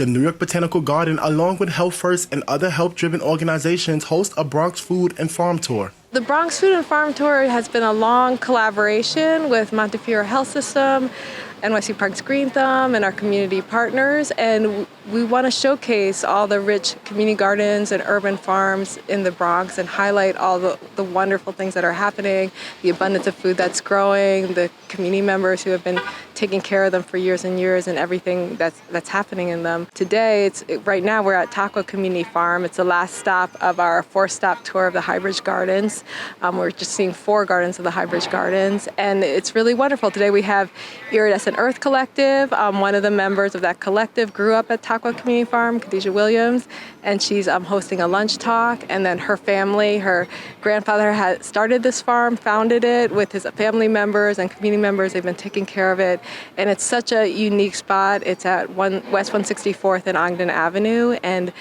The New York Botanical Garden, along with Health First and other health-driven organizations, host a Bronx food and farm tour. The Bronx Food and Farm Tour has been a long collaboration with Montefiore Health System, NYC Parks Green Thumb, and our community partners, and we want to showcase all the rich community gardens and urban farms in the Bronx and highlight all the wonderful things that are happening, the abundance of food that's growing, the community members who have been taking care of them for years and years, and everything that's happening in them. Today, right now we're at Taqua Community Farm. It's the last stop of our 4-stop tour of the Highbridge Gardens. We're just seeing 4 gardens of the Highbridge Gardens, and it's really wonderful. Today we have Iridescent Earth Collective. One of the members of that collective grew up at Taqua Community Farm, Khadijah Williams, and she's hosting a lunch talk. And then her family, her grandfather had started this farm, founded it with his family members and community members. They've been taking care of it, and it's such a unique spot. It's at West 164th and Ogden Avenue, and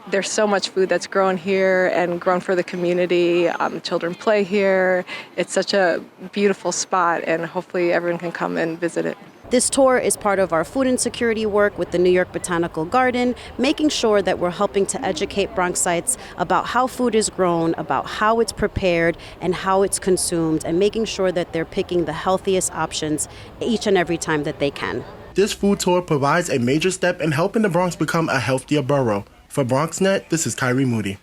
there's so much food that's grown here and grown for the community. Children play here. It's such a beautiful spot, and hopefully everyone can come and visit it. This tour is part of our food insecurity work with the New York Botanical Garden, making sure that we're helping to educate Bronxites about how food is grown, about how it's prepared, and how it's consumed, and making sure that they're picking the healthiest options each and every time that they can. This food tour provides a major step in helping the Bronx become a healthier borough. For BronxNet, this is Kairi Moody.